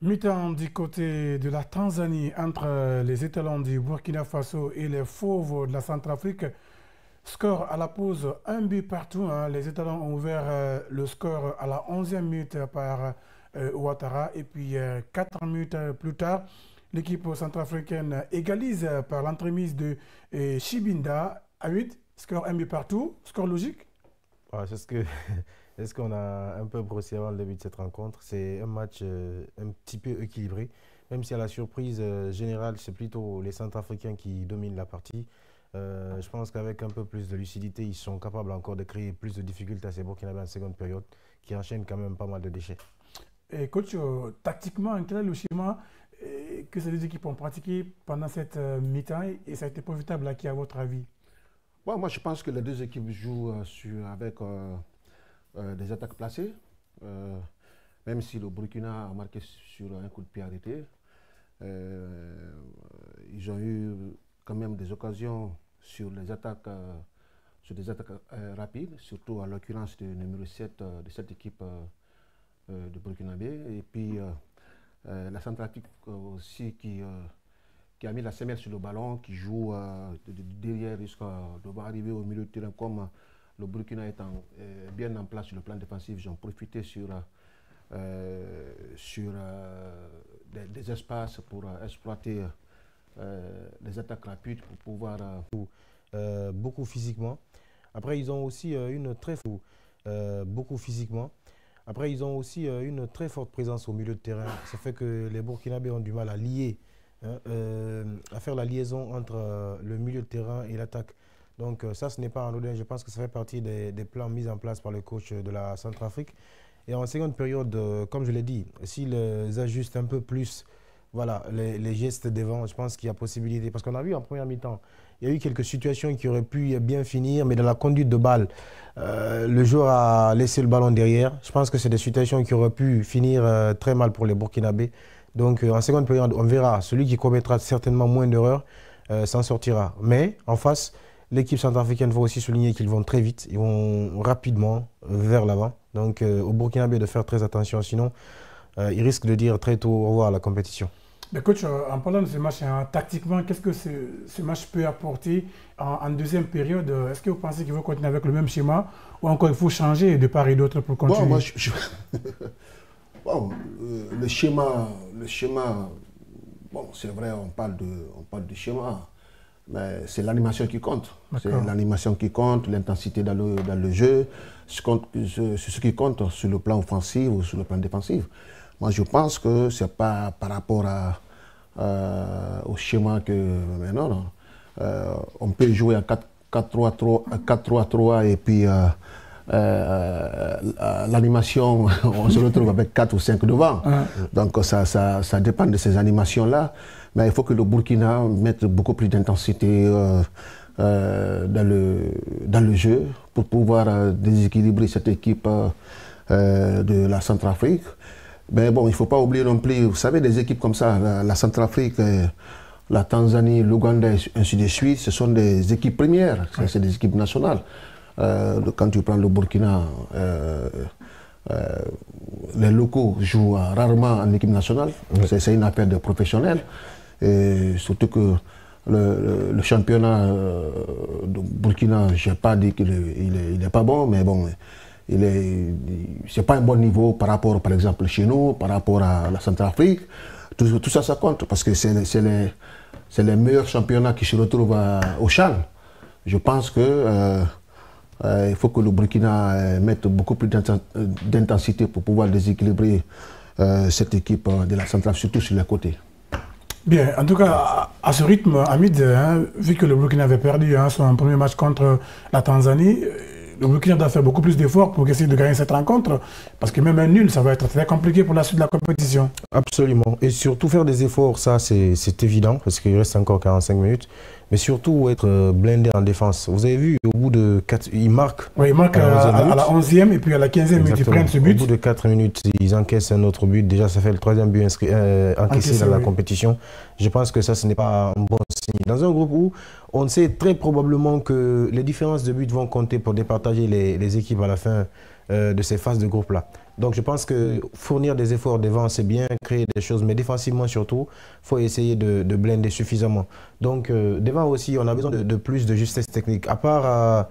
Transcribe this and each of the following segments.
Mi-temps du côté de la Tanzanie entre les étalons du Burkina Faso et les fauves de la Centrafrique. Score à la pause, un but partout, hein. Les étalons ont ouvert le score à la 11e minute par Ouattara. Et puis 4 minutes plus tard, l'équipe centrafricaine égalise par l'entremise de Chibinda à 8. Score un but partout. Score logique. Ouais, c'est ce qu'on a un peu brossé avant le début de cette rencontre. C'est un match un petit peu équilibré. Même si à la surprise générale, c'est plutôt les Centrafricains qui dominent la partie. Je pense qu'avec un peu plus de lucidité, ils sont capables encore de créer plus de difficultés à ces Burkinabés en seconde période, qui enchaînent quand même pas mal de déchets. Et coach, tactiquement, quel est le schéma que ces deux équipes ont pratiqué pendant cette mi-temps et ça a été profitable à qui, à votre avis? Bon, moi, je pense que les deux équipes jouent avec des attaques placées. Euh, Même si le Burkina a marqué sur un coup de pied arrêté, euh, ils ont eu quand même des occasions sur des attaques rapides, surtout à l'occurrence du numéro 7 de cette équipe de Burkinabé. Et puis la Centrafrique aussi qui a mis la semelle sur le ballon, qui joue derrière jusqu'à devoir arriver au milieu de terrain comme le Burkina étant bien en place sur le plan défensif. Ils ont profité sur des espaces pour exploiter les attaques rapides pour pouvoir... Beaucoup physiquement. Après, ils ont aussi beaucoup physiquement. Après, ils ont aussi une très forte présence au milieu de terrain. Ça fait que les Burkinabés ont du mal à lier, hein, à faire la liaison entre le milieu de terrain et l'attaque. Donc ça, ce n'est pas anodin. Je pense que ça fait partie des plans mis en place par le coach de la Centrafrique. Et en seconde période, comme je l'ai dit, s'ils ajustent un peu plus voilà, les gestes devant, je pense qu'il y a possibilité. Parce qu'on a vu en première mi-temps, il y a eu quelques situations qui auraient pu bien finir, mais dans la conduite de balle, le joueur a laissé le ballon derrière. Je pense que c'est des situations qui auraient pu finir très mal pour les Burkinabés. Donc en seconde période, on verra. Celui qui commettra certainement moins d'erreurs s'en sortira. Mais en face, l'équipe centrafricaine va aussi souligner qu'ils vont très vite, ils vont rapidement vers l'avant. Donc au Burkinabé de faire très attention, sinon ils risquent de dire très tôt au revoir à la compétition. Mais coach, en parlant de ce match, hein, tactiquement, qu'est-ce que ce match peut apporter en deuxième période? Est-ce que vous pensez qu'il faut continuer avec le même schéma ou encore il faut changer de part et d'autre pour Bon, continuer? Bon, le schéma, bon, c'est vrai, on parle de schéma, mais c'est l'animation qui compte. C'est l'animation qui compte, l'intensité dans le jeu, c'est ce qui compte sur le plan offensif ou sur le plan défensif. Moi, je pense que ce n'est pas par rapport au schéma que... Mais non, non. On peut jouer à 4-3-3 et puis l'animation, on se retrouve avec 4 ou 5 devant. Donc ça dépend de ces animations-là. Mais il faut que le Burkina mette beaucoup plus d'intensité dans le jeu pour pouvoir déséquilibrer cette équipe de la Centrafrique. Mais bon, il ne faut pas oublier non plus, vous savez, des équipes comme ça, la Centrafrique, la Tanzanie, l'Ouganda, ainsi de suite, ce sont des équipes premières, c'est des équipes nationales. Quand tu prends le Burkina, les locaux jouent rarement en équipe nationale, c'est une affaire de professionnels. Et surtout que le championnat de Burkina, je n'ai pas dit qu'il n'est pas bon, mais bon, c'est pas un bon niveau par rapport, par exemple, chez nous, par rapport à la Centrafrique. Tout ça, ça compte parce que c'est les meilleurs championnats qui se retrouvent au CHAN. Je pense que il faut que le Burkina mette beaucoup plus d'intensité pour pouvoir déséquilibrer cette équipe de la Centrafrique, surtout sur les côtés. Bien, en tout cas, à ce rythme, Hamid, hein, vu que le Burkina avait perdu son premier match contre la Tanzanie, le Burkina doit faire beaucoup plus d'efforts pour essayer de gagner cette rencontre, parce que même un nul, ça va être très compliqué pour la suite de la compétition. Absolument. Et surtout faire des efforts, ça c'est évident, parce qu'il reste encore 45 minutes. Mais surtout être blindé en défense. Vous avez vu, au bout de 4... Ils marquent. Oui, ils marquent à la 11e et puis à la 15e minute, ils prennent ce but. Au bout de 4 minutes, ils encaissent un autre but. Déjà, ça fait le troisième but encaissé dans la compétition. Je pense que ça, ce n'est pas un bon signe. Dans un groupe où on sait très probablement que les différences de buts vont compter pour départager les équipes à la fin de ces phases de groupe-là. Donc je pense que fournir des efforts devant, c'est bien, créer des choses, mais défensivement surtout, il faut essayer de blinder suffisamment. Donc devant aussi, on a besoin de plus de justesse technique. À part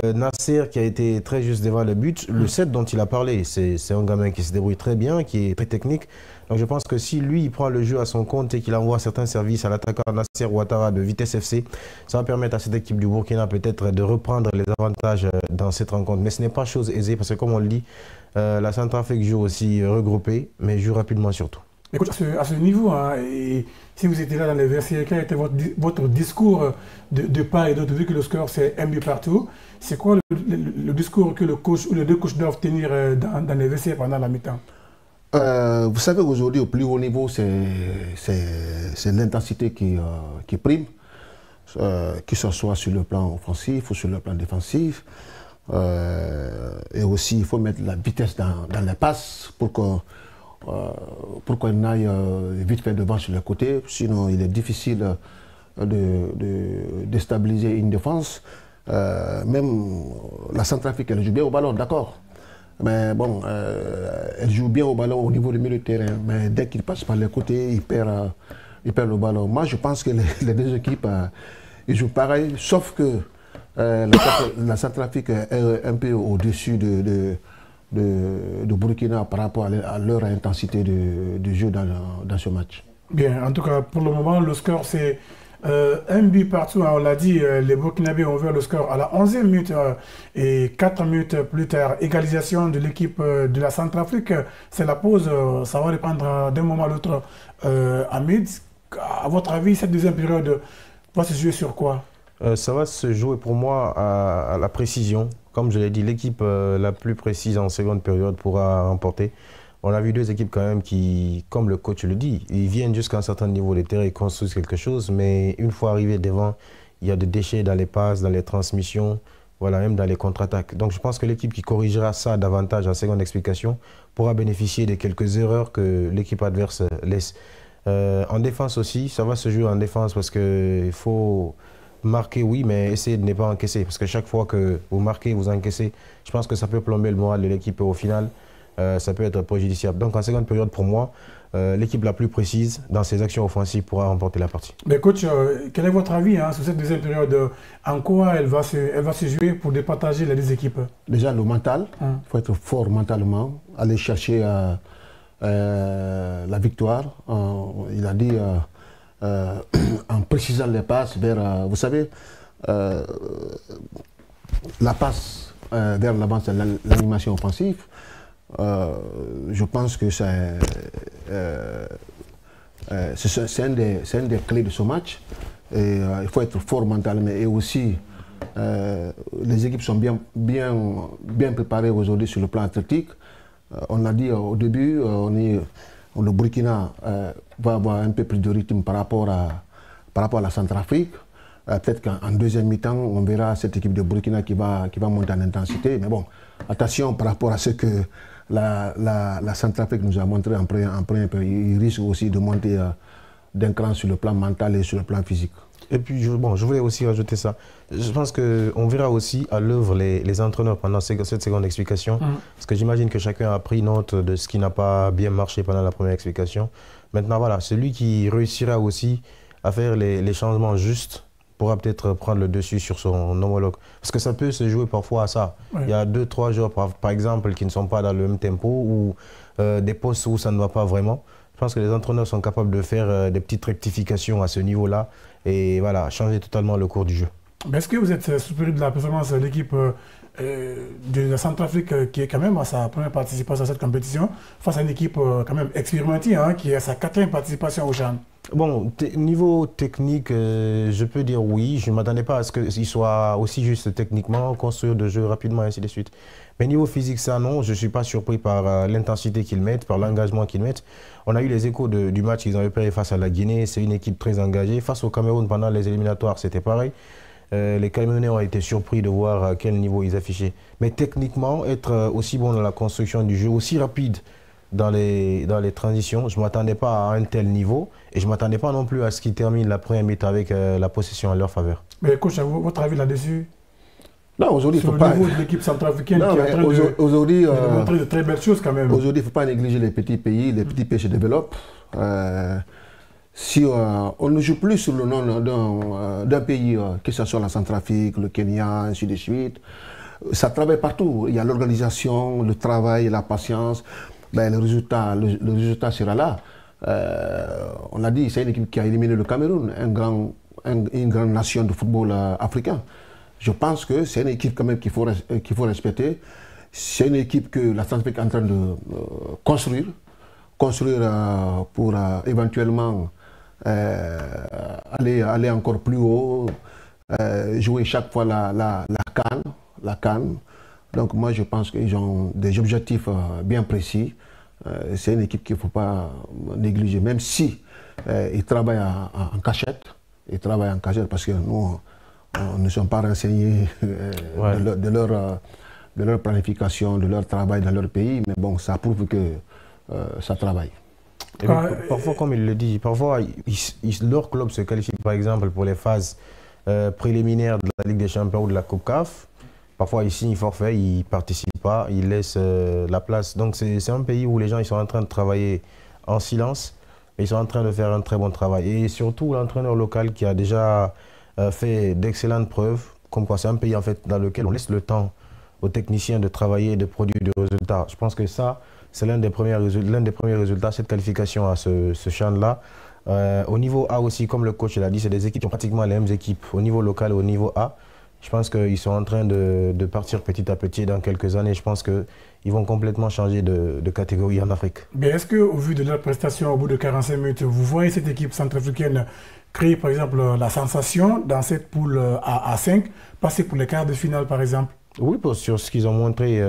Nasser qui a été très juste devant le but, le set dont il a parlé, c'est un gamin qui se débrouille très bien, qui est très technique. Donc je pense que si lui, il prend le jeu à son compte et qu'il envoie certains services à l'attaquant Nasser Ouattara de Vitesse FC, ça va permettre à cette équipe du Burkina peut-être de reprendre les avantages dans cette rencontre. Mais ce n'est pas chose aisée parce que comme on le dit, la Centrafrique joue aussi regroupée, mais joue rapidement surtout. Écoute, à ce niveau, hein, et si vous étiez là dans les vestiaires, quel était votre discours de part et d'autre, vu que le score c'est un but partout, c'est quoi le discours que le coach ou les deux coachs doivent tenir dans les vestiaires pendant la mi-temps? Vous savez, aujourd'hui, au plus haut niveau, c'est l'intensité qui prime, que ce soit sur le plan offensif ou sur le plan défensif. Et aussi, il faut mettre la vitesse dans les passes pour qu'on aille vite fait devant sur les côtés. Sinon, il est difficile de déstabiliser une défense. Même la Centrafrique, elle joue bien au ballon, d'accord. Mais bon, elle joue bien au ballon au niveau du milieu de terrain. Mais dès qu'il passe par les côtés, il perd le ballon. Moi, je pense que les deux équipes, ils jouent pareil, sauf que la Centrafrique est un peu au-dessus de Burkina par rapport à leur intensité de jeu dans ce match. Bien, en tout cas, pour le moment, le score c'est un but partout. Hein, on l'a dit, les Burkinabés ont ouvert le score à la 11e minute et 4 minutes plus tard, égalisation de l'équipe de la Centrafrique. C'est la pause, ça va reprendre d'un moment à l'autre. Hamid, à votre avis, cette deuxième période va se jouer sur quoi? Ça va se jouer pour moi à la précision. Comme je l'ai dit, l'équipe la plus précise en seconde période pourra remporter. On a vu deux équipes quand même qui, comme le coach le dit, ils viennent jusqu'à un certain niveau de terrain, ils construisent quelque chose, mais une fois arrivés devant, il y a des déchets dans les passes, dans les transmissions, voilà, même dans les contre-attaques. Donc je pense que l'équipe qui corrigera ça davantage en seconde explication pourra bénéficier de quelques erreurs que l'équipe adverse laisse. En défense aussi, ça va se jouer en défense parce qu'il faut marquer, oui, mais essayer de ne pas encaisser. Parce que chaque fois que vous marquez, vous encaissez, je pense que ça peut plomber le moral de l'équipe au final. Ça peut être préjudiciable. Donc en seconde période, pour moi, l'équipe la plus précise dans ses actions offensives pourra remporter la partie. Mais coach, quel est votre avis sur cette deuxième période? En quoi elle va se jouer pour départager les deux équipes? Déjà le mental, il faut être fort mentalement, aller chercher la victoire. Il a dit en précisant les passes vers, vous savez, la passe vers l'avant, c'est l'animation offensive. Je pense que c'est une des clés de ce match. Et, il faut être fort mentalement. Et aussi, les équipes sont bien préparées aujourd'hui sur le plan athlétique. On a dit au début, le Burkina va avoir un peu plus de rythme par rapport à la Centrafrique. Peut-être qu'en deuxième mi-temps, on verra cette équipe de Burkina qui va monter en intensité. Mais bon, attention par rapport à ce que la Centrafrique nous a montré en premier peu. Il risque aussi de monter d'un cran sur le plan mental et sur le plan physique. Et puis, je voulais aussi rajouter ça. Je pense qu'on verra aussi à l'œuvre les entraîneurs pendant cette seconde explication. Parce que j'imagine que chacun a pris note de ce qui n'a pas bien marché pendant la première explication. Maintenant, voilà, celui qui réussira aussi à faire les changements justes pourra peut-être prendre le dessus sur son homologue. Parce que ça peut se jouer parfois à ça. Oui. Il y a 2-3 joueurs, par exemple, qui ne sont pas dans le même tempo ou des postes où ça ne va pas vraiment. Je pense que les entraîneurs sont capables de faire des petites rectifications à ce niveau-là et voilà, changer totalement le cours du jeu. Est-ce que vous êtes surpris de la performance de l'équipe de la Centrafrique qui est quand même à sa première participation à cette compétition face à une équipe quand même expérimentée qui est à sa 4e participation au CHAN? Bon, niveau technique, je peux dire oui. Je ne m'attendais pas à ce qu'il soit aussi juste techniquement, construire de jeu rapidement et ainsi de suite. Mais niveau physique, ça non, je ne suis pas surpris par l'intensité qu'ils mettent, par l'engagement qu'ils mettent. On a eu les échos du match qu'ils ont opéré face à la Guinée. C'est une équipe très engagée. Face au Cameroun, pendant les éliminatoires, c'était pareil. Les Camerounais ont été surpris de voir à quel niveau ils affichaient. Mais techniquement, être aussi bon dans la construction du jeu, aussi rapide dans les transitions, je ne m'attendais pas à un tel niveau et je ne m'attendais pas non plus à ce qu'ils terminent la première mi-temps avec la possession à leur faveur. Mais coach, votre avis là-dessus? Non, aujourd'hui, il sur faut le pas... niveau de l'équipe centrafricaine qui est en train aujourd'hui, de montrer de très belles choses quand même. Aujourd'hui, il ne faut pas négliger les petits pays. Les petits pays se développent. Si on ne joue plus sur le nom d'un pays, que ce soit la Centrafrique, le Kenya, ainsi de suite, ça travaille partout. Il y a l'organisation, le travail, la patience. Ben, le résultat sera là. On l'a dit, c'est une équipe qui a éliminé le Cameroun, une grande nation de football africain. Je pense que c'est une équipe quand même qu'il faut respecter. C'est une équipe que la Centrafrique est en train de construire pour éventuellement aller encore plus haut, jouer chaque fois la CAN. Donc moi je pense qu'ils ont des objectifs bien précis. C'est une équipe qu'il ne faut pas négliger, même si ils travaillent en cachette. Ils travaillent en cachette parce que nous, on ne sommes pas renseignés de leur planification, de leur travail dans leur pays, mais bon, ça prouve que ça travaille. Parfois, comme il le dit, parfois leur club se qualifie par exemple pour les phases préliminaires de la Ligue des Champions ou de la Coupe CAF. Parfois ils signent forfait, ils ne participent pas, ils laissent la place. Donc c'est un pays où les gens ils sont en train de travailler en silence, mais ils sont en train de faire un très bon travail. Et surtout l'entraîneur local qui a déjà fait d'excellentes preuves, comme quoi c'est un pays en fait dans lequel on laisse le temps aux techniciens de travailler et de produire des résultats. Je pense que ça, c'est l'un des premiers résultats, cette qualification à ce champ-là. Au niveau A aussi, comme le coach l'a dit, c'est des équipes qui ont pratiquement les mêmes équipes au niveau local et au niveau A. Je pense qu'ils sont en train de partir petit à petit dans quelques années. Je pense qu'ils vont complètement changer de catégorie en Afrique. Mais est-ce qu'au vu de leur prestation au bout de 45 minutes, vous voyez cette équipe centrafricaine créer par exemple la sensation dans cette poule A5, passer pour les quarts de finale par exemple? Oui, sur ce qu'ils ont montré,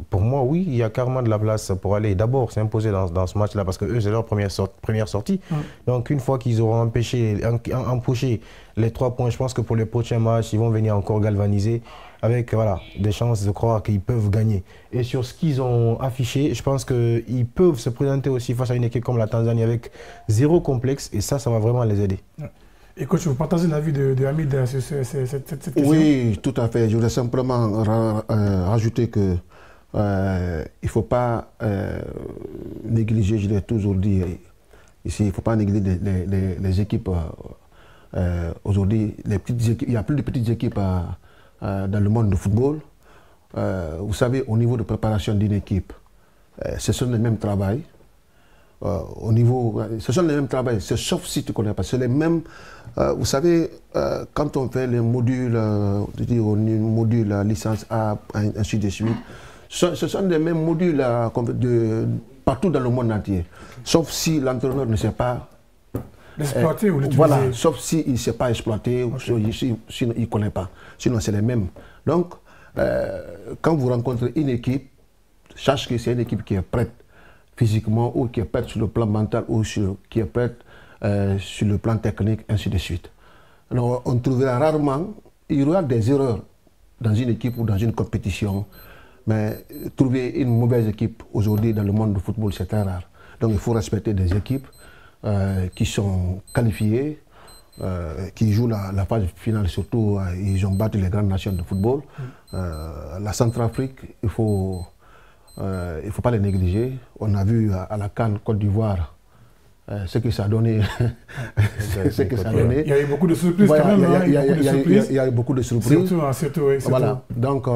pour moi, oui, il y a carrément de la place pour aller d'abord s'imposer dans ce match-là, parce que eux, c'est leur première sortie. Donc, une fois qu'ils auront empoché les 3 points, je pense que pour les prochains matchs, ils vont venir encore galvaniser avec des chances de croire qu'ils peuvent gagner. Et sur ce qu'ils ont affiché, je pense qu'ils peuvent se présenter aussi face à une équipe comme la Tanzanie avec 0 complexe, et ça va vraiment les aider. Et coach, vous partagez l'avis de Hamid sur cette question? Oui, tout à fait. Je voudrais simplement rajouter que il ne faut pas négliger, je l'ai toujours dit ici, il ne faut pas négliger les équipes. Aujourd'hui, il n'y a plus de petites équipes dans le monde du football. Vous savez, au niveau de préparation d'une équipe, ce sont les mêmes travails. Ce sont les mêmes travails, sauf si tu ne connais pas. C'est les mêmes. Vous savez, quand on fait les modules, licence A, ainsi de suite, ce sont les mêmes modules partout dans le monde entier. Sauf si l'entraîneur ne sait pas l'exploiter ou l'utiliser. Voilà, sauf s'il ne sait pas exploiter, sinon il ne connaît pas. Sinon, c'est les mêmes. Donc, quand vous rencontrez une équipe, sache que c'est une équipe qui est prête physiquement, ou qui est prête sur le plan mental, ou qui est prête sur le plan technique, ainsi de suite. Alors, on trouvera rarement, il y aura des erreurs dans une équipe ou dans une compétition, mais trouver une mauvaise équipe aujourd'hui dans le monde du football, c'est très rare. Donc, il faut respecter des équipes qui sont qualifiées, qui jouent la phase finale, surtout, ils ont battu les grandes nations de football. La Centrafrique, il ne faut pas les négliger. On a vu à la CAN Côte d'Ivoire ce que ça a donné. Il y a eu beaucoup de surprises quand même. Il y a eu beaucoup de surprises. Surtout. Voilà. Donc,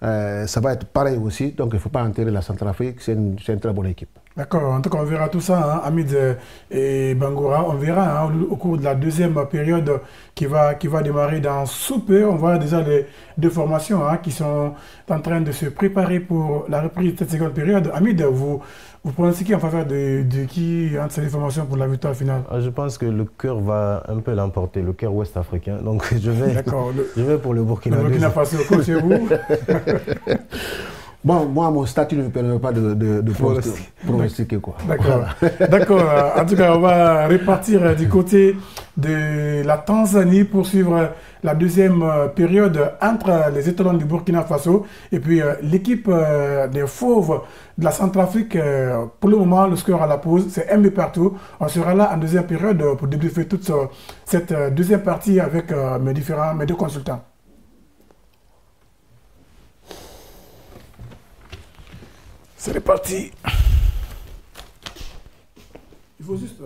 ça va être pareil aussi. Donc, il ne faut pas enterrer la Centrafrique. C'est une très bonne équipe. D'accord. En tout cas, on verra tout ça, Hamid et Bangoura. On verra au cours de la deuxième période qui va démarrer dans sous peu. On voit déjà les deux formations qui sont en train de se préparer pour la reprise de cette seconde période. Hamid, vous pronostiquez en faveur de qui entre ces deux formations pour la victoire finale? Je pense que le cœur va un peu l'emporter, le cœur ouest-africain. Donc je vais pour le Burkina. Le Burkina Faso, chez vous. Bon, moi, mon statut ne me permet pas de pronostiquer quoi. D'accord. Voilà. D'accord. En tout cas, on va repartir du côté de la Tanzanie pour suivre la deuxième période entre les étalons du Burkina Faso et puis l'équipe des Fauves de la Centrafrique. Pour le moment, le score à la pause, c'est 1 but partout. On sera là en deuxième période pour débriefer toute cette deuxième partie avec mes deux consultants. C'est reparti. Il faut juste...